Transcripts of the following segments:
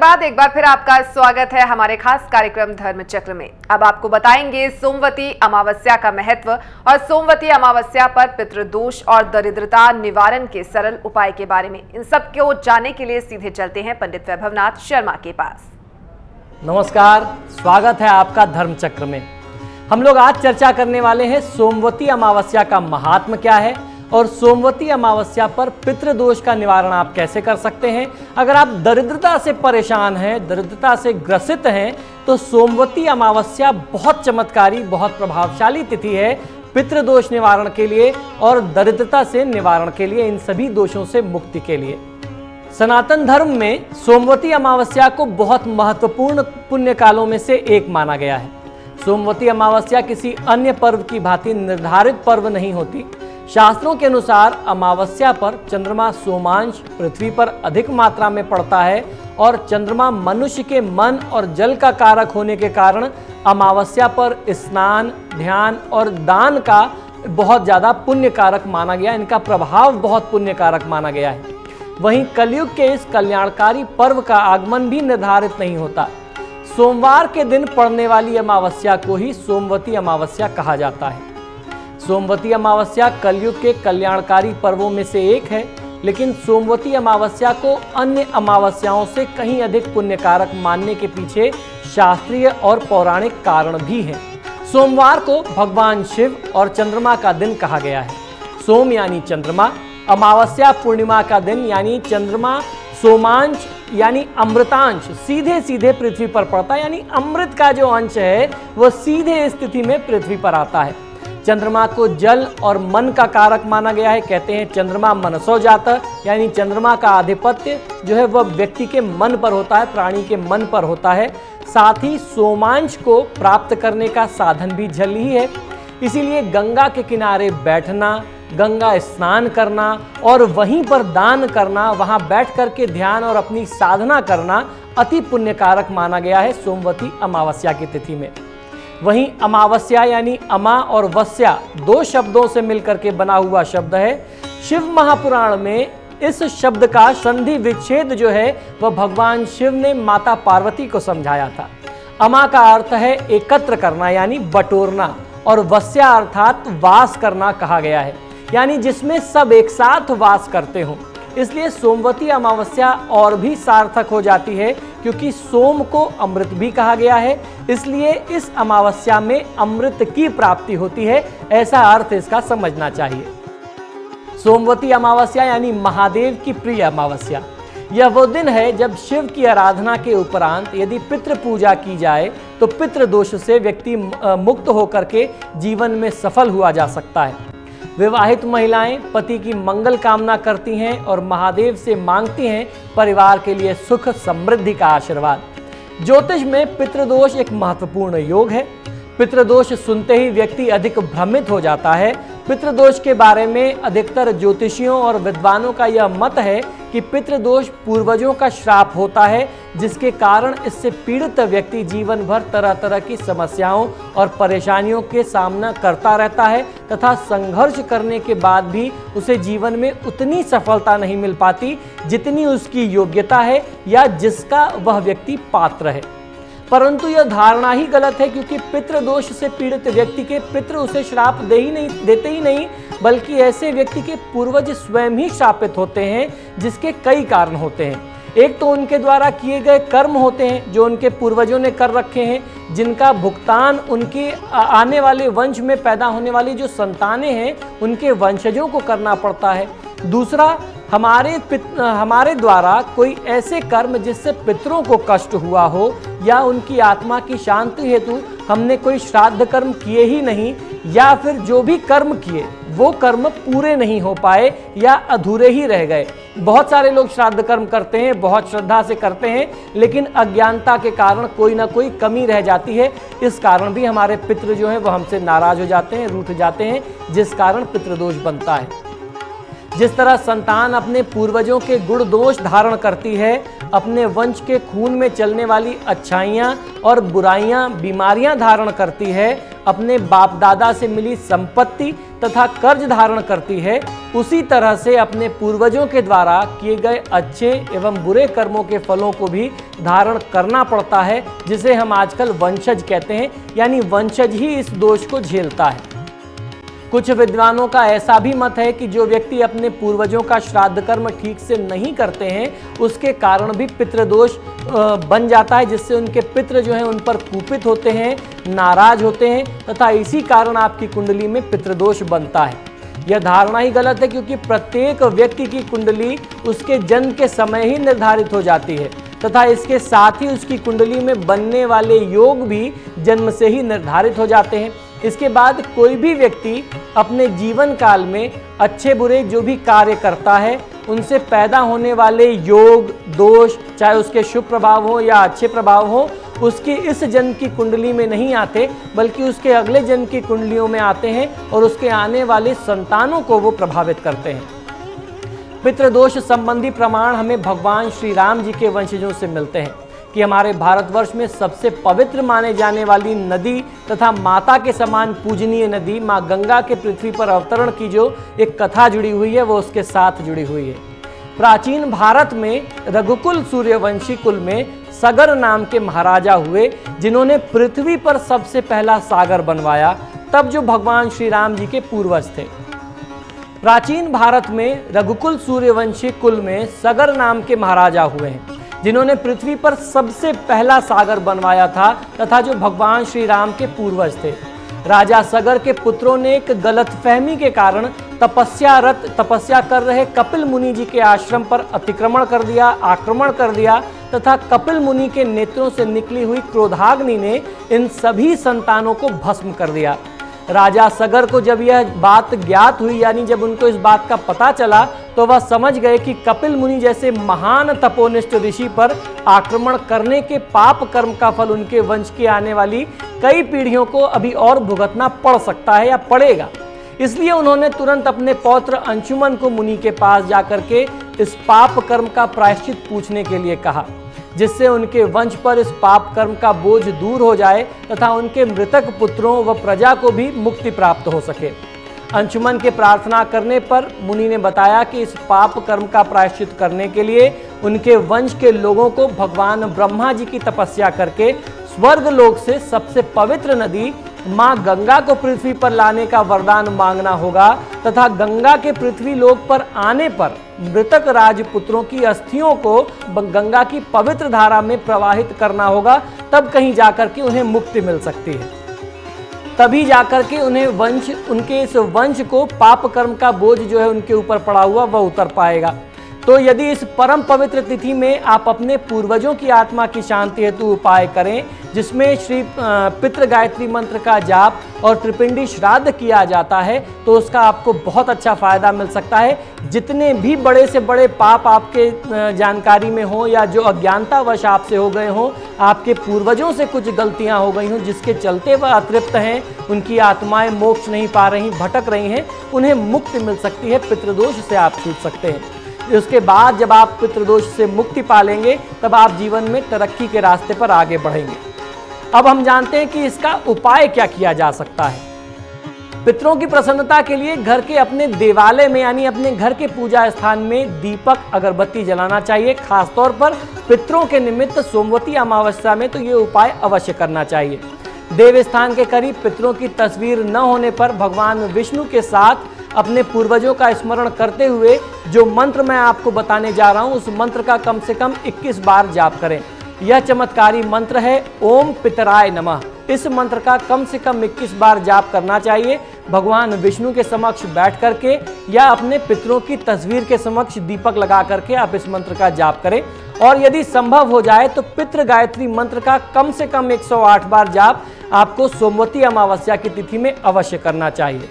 बाद एक बार फिर आपका स्वागत है हमारे खास कार्यक्रम धर्म चक्र में। अब आपको बताएंगे सोमवती अमावस्या का महत्व और सोमवती अमावस्या पर पितृदोष और दरिद्रता निवारण के सरल उपाय के बारे में। इन सब को जानने के लिए सीधे चलते हैं पंडित वैभवनाथ शर्मा के पास। नमस्कार, स्वागत है आपका धर्म चक्र में। हम लोग आज चर्चा करने वाले हैं सोमवती अमावस्या का महात्म क्या है और सोमवती अमावस्या पर पितृदोष का निवारण आप कैसे कर सकते हैं। अगर आप दरिद्रता से परेशान हैं, दरिद्रता से ग्रसित हैं, तो सोमवती अमावस्या बहुत चमत्कारी, बहुत प्रभावशाली तिथि है पितृदोष निवारण के लिए और दरिद्रता से निवारण के लिए, इन सभी दोषों से मुक्ति के लिए। सनातन धर्म में सोमवती अमावस्या को बहुत महत्वपूर्ण पुण्य कालों में से एक माना गया है। सोमवती अमावस्या किसी अन्य पर्व की भांति निर्धारित पर्व नहीं होती। शास्त्रों के अनुसार अमावस्या पर चंद्रमा सोमांश पृथ्वी पर अधिक मात्रा में पड़ता है और चंद्रमा मनुष्य के मन और जल का कारक होने के कारण अमावस्या पर स्नान, ध्यान और दान का बहुत ज़्यादा पुण्य कारक माना गया। इनका प्रभाव बहुत पुण्य कारक माना गया है। वहीं कलयुग के इस कल्याणकारी पर्व का आगमन भी निर्धारित नहीं होता। सोमवार के दिन पड़ने वाली अमावस्या को ही सोमवती अमावस्या कहा जाता है। सोमवती अमावस्या कलयुग के कल्याणकारी पर्वों में से एक है, लेकिन सोमवती अमावस्या को अन्य अमावस्याओं से कहीं अधिक पुण्यकारक मानने के पीछे शास्त्रीय और पौराणिक कारण भी हैं। सोमवार को भगवान शिव और चंद्रमा का दिन कहा गया है। सोम यानी चंद्रमा, अमावस्या पूर्णिमा का दिन यानी चंद्रमा सोमांश यानी अमृतांश सीधे सीधे पृथ्वी पर पड़ता है, यानी अमृत का जो अंश है वह सीधे स्थिति में पृथ्वी पर आता है। चंद्रमा को जल और मन का कारक माना गया है। कहते हैं चंद्रमा मनसो जाता, यानी चंद्रमा का आधिपत्य जो है वह व्यक्ति के मन पर होता है, प्राणी के मन पर होता है। साथ ही सोमांश को प्राप्त करने का साधन भी जल ही है। इसीलिए गंगा के किनारे बैठना, गंगा स्नान करना और वहीं पर दान करना, वहां बैठ करके ध्यान और अपनी साधना करना अति पुण्यकारक माना गया है सोमवती अमावस्या की तिथि में। वहीं अमावस्या यानी अमा और वस्या दो शब्दों से मिलकर के बना हुआ शब्द है। शिव महापुराण में इस शब्द का संधि विच्छेद जो है वह भगवान शिव ने माता पार्वती को समझाया था। अमा का अर्थ है एकत्र करना यानी बटोरना और वस्या अर्थात वास करना कहा गया है, यानी जिसमें सब एक साथ वास करते हों। इसलिए सोमवती अमावस्या और भी सार्थक हो जाती है क्योंकि सोम को अमृत भी कहा गया है, इसलिए इस अमावस्या में अमृत की प्राप्ति होती है, ऐसा अर्थ इसका समझना चाहिए। सोमवती अमावस्या यानी महादेव की प्रिय अमावस्या। यह वो दिन है जब शिव की आराधना के उपरांत यदि पितृ पूजा की जाए तो पितृदोष से व्यक्ति मुक्त होकर के जीवन में सफल हुआ जा सकता है। विवाहित महिलाएं पति की मंगल कामना करती हैं और महादेव से मांगती हैं परिवार के लिए सुख समृद्धि का आशीर्वाद। ज्योतिष में पितृदोष एक महत्वपूर्ण योग है। पितृदोष सुनते ही व्यक्ति अधिक भ्रमित हो जाता है। पितृदोष के बारे में अधिकतर ज्योतिषियों और विद्वानों का यह मत है कि पितृदोष पूर्वजों का श्राप होता है, जिसके कारण इससे पीड़ित व्यक्ति जीवन भर तरह तरह की समस्याओं और परेशानियों के सामना करता रहता है तथा संघर्ष करने के बाद भी उसे जीवन में उतनी सफलता नहीं मिल पाती जितनी उसकी योग्यता है या जिसका वह व्यक्ति पात्र है। परंतु यह धारणा ही गलत है, क्योंकि पितृदोष से पीड़ित व्यक्ति के पितृ उसे श्राप देते ही नहीं बल्कि ऐसे व्यक्ति के पूर्वज स्वयं ही श्रापित होते हैं, जिसके कई कारण होते हैं। एक तो उनके द्वारा किए गए कर्म होते हैं जो उनके पूर्वजों ने कर रखे हैं, जिनका भुगतान उनके आने वाले वंश में पैदा होने वाली जो संतानें हैं उनके वंशजों को करना पड़ता है। दूसरा, हमारे द्वारा कोई ऐसे कर्म जिससे पितरों को कष्ट हुआ हो या उनकी आत्मा की शांति हेतु हमने कोई श्राद्ध कर्म किए ही नहीं, या फिर जो भी कर्म किए वो कर्म पूरे नहीं हो पाए या अधूरे ही रह गए। बहुत सारे लोग श्राद्ध कर्म करते हैं, बहुत श्रद्धा से करते हैं, लेकिन अज्ञानता के कारण कोई ना कोई कमी रह जाती है। इस कारण भी हमारे पितृ जो है वह हमसे नाराज हो जाते हैं, रूठ जाते हैं, जिस कारण पितृदोष बनता है। जिस तरह संतान अपने पूर्वजों के गुण दोष धारण करती है, अपने वंश के खून में चलने वाली अच्छाइयाँ और बुराइयाँ, बीमारियाँ धारण करती है, अपने बाप दादा से मिली संपत्ति तथा कर्ज धारण करती है, उसी तरह से अपने पूर्वजों के द्वारा किए गए अच्छे एवं बुरे कर्मों के फलों को भी धारण करना पड़ता है, जिसे हम आजकल वंशज कहते हैं। यानी वंशज ही इस दोष को झेलता है। कुछ विद्वानों का ऐसा भी मत है कि जो व्यक्ति अपने पूर्वजों का श्राद्ध कर्म ठीक से नहीं करते हैं, उसके कारण भी पितृदोष बन जाता है, जिससे उनके पितृ जो हैं उन पर कुपित होते हैं, नाराज होते हैं तथा इसी कारण आपकी कुंडली में पितृदोष बनता है। यह धारणा ही गलत है, क्योंकि प्रत्येक व्यक्ति की कुंडली उसके जन्म के समय ही निर्धारित हो जाती है तथा इसके साथ ही उसकी कुंडली में बनने वाले योग भी जन्म से ही निर्धारित हो जाते हैं। इसके बाद कोई भी व्यक्ति अपने जीवन काल में अच्छे बुरे जो भी कार्य करता है, उनसे पैदा होने वाले योग दोष, चाहे उसके शुभ प्रभाव हो या अच्छे प्रभाव हो, उसकी इस जन्म की कुंडली में नहीं आते, बल्कि उसके अगले जन्म की कुंडलियों में आते हैं और उसके आने वाले संतानों को वो प्रभावित करते हैं। पितृदोष संबंधी प्रमाण हमें भगवान श्री राम जी के वंशजों से मिलते हैं कि हमारे भारतवर्ष में सबसे पवित्र माने जाने वाली नदी तथा माता के समान पूजनीय नदी माँ गंगा के पृथ्वी पर अवतरण की जो एक कथा जुड़ी हुई है, वो उसके साथ जुड़ी हुई है। प्राचीन भारत में रघुकुल सूर्यवंशी कुल में सगर नाम के महाराजा हुए, जिन्होंने पृथ्वी पर सबसे पहला सागर बनवाया, तब जो भगवान श्री राम जी के पूर्वज थे। प्राचीन भारत में रघुकुल सूर्यवंशी कुल में सगर नाम के महाराजा हुए हैं, जिन्होंने पृथ्वी पर सबसे पहला सागर बनवाया था तथा जो भगवान श्री राम के पूर्वज थे। राजा सगर के पुत्रों ने एक गलतफहमी के कारण तपस्या कर रहे कपिल मुनि जी के आश्रम पर आक्रमण कर दिया तथा कपिल मुनि के नेत्रों से निकली हुई क्रोधाग्नि ने इन सभी संतानों को भस्म कर दिया। राजा सगर को जब यह बात ज्ञात हुई, यानी जब उनको इस बात का पता चला, तो वह समझ गए कि कपिल मुनि जैसे महान तपोनिष्ठ ऋषि पर आक्रमण करने के पाप कर्म का फल उनके वंश की आने वाली कई पीढ़ियों को अभी और भुगतना पड़ सकता है या पड़ेगा। इसलिए उन्होंने तुरंत अपने पौत्र अंशुमन को मुनि के पास जाकर के इस पाप कर्म का प्रायश्चित पूछने के लिए कहा, जिससे उनके वंश पर इस पाप कर्म का बोझ दूर हो जाए तथा उनके मृतक पुत्रों व प्रजा को भी मुक्ति प्राप्त हो सके। अंशुमन के प्रार्थना करने पर मुनि ने बताया कि इस पाप कर्म का प्रायश्चित करने के लिए उनके वंश के लोगों को भगवान ब्रह्मा जी की तपस्या करके स्वर्ग लोक से सबसे पवित्र नदी माँ गंगा को पृथ्वी पर लाने का वरदान मांगना होगा तथा गंगा के पृथ्वी लोक पर आने पर मृतक राजपुत्रों की अस्थियों को गंगा की पवित्र धारा में प्रवाहित करना होगा, तब कहीं जाकर के उन्हें मुक्ति मिल सकती है। तभी जाकर के उनके इस वंश को पाप कर्म का बोझ जो है उनके ऊपर पड़ा हुआ वह उतर पाएगा। तो यदि इस परम पवित्र तिथि में आप अपने पूर्वजों की आत्मा की शांति हेतु उपाय करें, जिसमें श्री पितृ गायत्री मंत्र का जाप और त्रिपिंडी श्राद्ध किया जाता है, तो उसका आपको बहुत अच्छा फायदा मिल सकता है। जितने भी बड़े से बड़े पाप आपके जानकारी में हो या जो अज्ञानतावश आपसे हो गए हों, आपके पूर्वजों से कुछ गलतियां हो गई हों जिसके चलते वह अतृप्त हैं, उनकी आत्माएं मोक्ष नहीं पा रही, भटक रही हैं, उन्हें मुक्ति मिल सकती है, पितृदोष से आप छूट सकते हैं। उसके बाद जब आप पितृदोष से मुक्ति पालेंगे, तब आप जीवन में तरक्की के रास्ते पर आगे बढ़ेंगे। अब हम जानते हैं कि इसका उपाय क्या किया जा सकता है। पितरों की प्रसन्नता के लिए घर के अपने देवालय में यानी अपने घर के पूजा स्थान में दीपक अगरबत्ती जलाना चाहिए। खासतौर पर पितरों के निमित्त सोमवती अमावस्या में तो ये उपाय अवश्य करना चाहिए। देव स्थान के करीब पितरों की तस्वीर न होने पर भगवान विष्णु के साथ अपने पूर्वजों का स्मरण करते हुए जो मंत्र मैं आपको बताने जा रहा हूं, उस मंत्र का कम से कम 21 बार जाप करें। यह चमत्कारी मंत्र है ओम पितराय नमः। इस मंत्र का कम से कम 21 बार जाप करना चाहिए। भगवान विष्णु के समक्ष बैठ करके या अपने पितरों की तस्वीर के समक्ष दीपक लगा करके आप इस मंत्र का जाप करें। और यदि संभव हो जाए तो पितृ गायत्री मंत्र का कम से कम 108 बार जाप आपको सोमवती अमावस्या की तिथि में अवश्य करना चाहिए।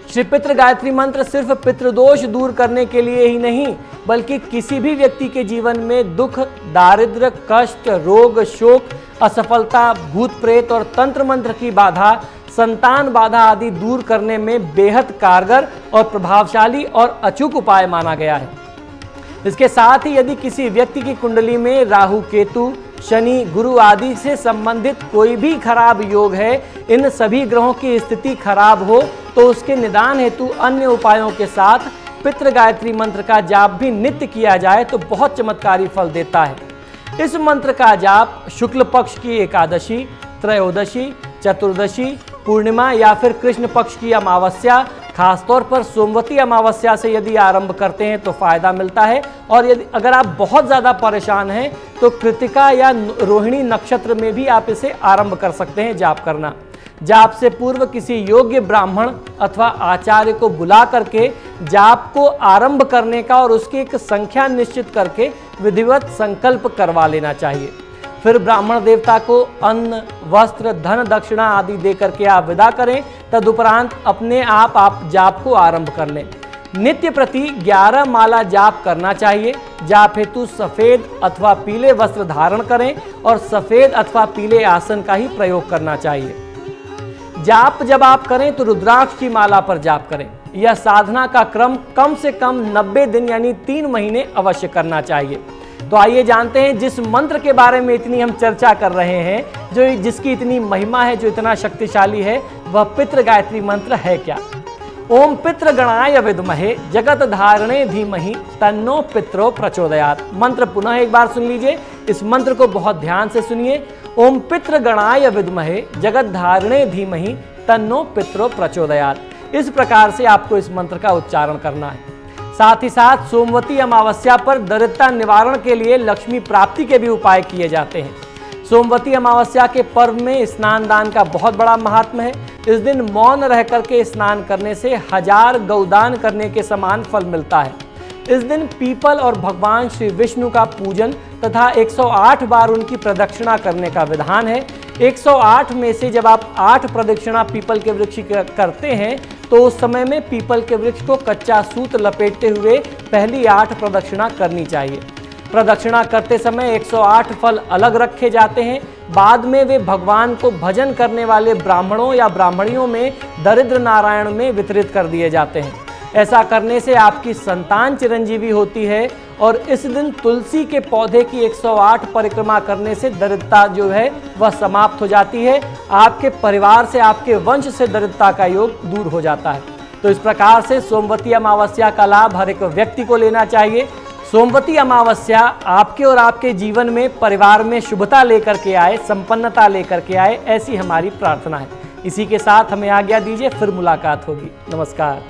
श्री पितृ गायत्री मंत्र सिर्फ पितृदोष दूर करने के लिए ही नहीं, बल्कि किसी भी व्यक्ति के जीवन में दुख, दारिद्र्य, कष्ट, रोग, शोक, असफलता, भूत प्रेत और तंत्र मंत्र की बाधा संतान बाधा आदि दूर करने में बेहद कारगर और प्रभावशाली और अचूक उपाय माना गया है। इसके साथ ही यदि किसी व्यक्ति की कुंडली में राहु, केतु, शनि, गुरु आदि से संबंधित कोई भी खराब योग है, इन सभी ग्रहों की स्थिति खराब हो तो उसके निदान हेतु अन्य उपायों के साथ पितृ गायत्री मंत्र का जाप भी नित्य किया जाए तो बहुत चमत्कारी फल देता है। इस मंत्र का जाप शुक्ल पक्ष की एकादशी, त्रयोदशी, चतुर्दशी, पूर्णिमा या फिर कृष्ण पक्ष की अमावस्या, खासतौर पर सोमवती अमावस्या से यदि आरंभ करते हैं तो फायदा मिलता है। और यदि अगर आप बहुत ज़्यादा परेशान हैं तो कृतिका या रोहिणी नक्षत्र में भी आप इसे आरंभ कर सकते हैं जाप करना। जाप से पूर्व किसी योग्य ब्राह्मण अथवा आचार्य को बुला करके जाप को आरंभ करने का और उसकी एक संख्या निश्चित करके विधिवत संकल्प करवा लेना चाहिए। फिर ब्राह्मण देवता को अन्न, वस्त्र, धन, दक्षिणा आदि दे करके आप विदा करें। तदुपरांत अपने आप जाप को आरंभ कर लें। नित्य प्रति 11 माला जाप करना चाहिए। जाप हेतु सफ़ेद अथवा पीले वस्त्र धारण करें और सफ़ेद अथवा पीले आसन का ही प्रयोग करना चाहिए। जाप जब आप करें तो रुद्राक्ष की माला पर जाप करें। यह साधना का क्रम कम से कम 90 दिन यानी 3 महीने अवश्य करना चाहिए। तो आइए जानते हैं जिस मंत्र के बारे में इतनी हम चर्चा कर रहे हैं, जो जिसकी इतनी महिमा है, जो इतना शक्तिशाली है, वह पितृ गायत्री मंत्र है क्या। ओम पितृ गणाय विद्महे जगत धारणे धीमहि तन्नो पित्रो प्रचोदयात्। मंत्र पुनः एक बार सुन लीजिए, इस मंत्र को बहुत ध्यान से सुनिए। ओम पितृ गणाय विद्महे जगत धारणे धीमहि तन्नो पित्रो प्रचोदयात्। इस प्रकार से आपको इस मंत्र का उच्चारण करना है। साथ ही साथ सोमवती अमावस्या पर दरिद्रता निवारण के लिए लक्ष्मी प्राप्ति के भी उपाय किए जाते हैं। सोमवती अमावस्या के पर्व में स्नान दान का बहुत बड़ा महात्म्य है। इस दिन मौन रह करके स्नान करने से 1000 गौदान करने के समान फल मिलता है। इस दिन पीपल और भगवान श्री विष्णु का पूजन तथा 108 बार उनकी प्रदक्षिणा करने का विधान है। 108 में से जब आप 8 प्रदक्षिणा पीपल के वृक्ष करते हैं तो उस समय में पीपल के वृक्ष को कच्चा सूत लपेटते हुए पहली 8 प्रदक्षिणा करनी चाहिए। प्रदक्षिणा करते समय 108 फल अलग रखे जाते हैं। बाद में वे भगवान को भजन करने वाले ब्राह्मणों या ब्राह्मणियों में दरिद्र नारायण में वितरित कर दिए जाते हैं। ऐसा करने से आपकी संतान चिरंजीवी होती है और इस दिन तुलसी के पौधे की 108 परिक्रमा करने से दरिद्रता जो है वह समाप्त हो जाती है। आपके परिवार से, आपके वंश से दरिद्रता का योग दूर हो जाता है। तो इस प्रकार से सोमवती अमावस्या का लाभ हर एक व्यक्ति को लेना चाहिए। सोमवती अमावस्या आपके और आपके जीवन में, परिवार में शुभता लेकर के आए, संपन्नता लेकर के आए, ऐसी हमारी प्रार्थना है। इसी के साथ हमें आज्ञा दीजिए, फिर मुलाकात होगी। नमस्कार।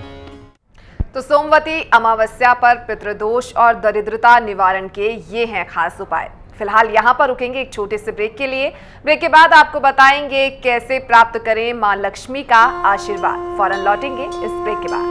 तो सोमवती अमावस्या पर पितृदोष और दरिद्रता निवारण के ये हैं खास उपाय। फिलहाल यहाँ पर रुकेंगे एक छोटे से ब्रेक के लिए। ब्रेक के बाद आपको बताएंगे कैसे प्राप्त करें मां लक्ष्मी का आशीर्वाद। फौरन लौटेंगे इस ब्रेक के बाद।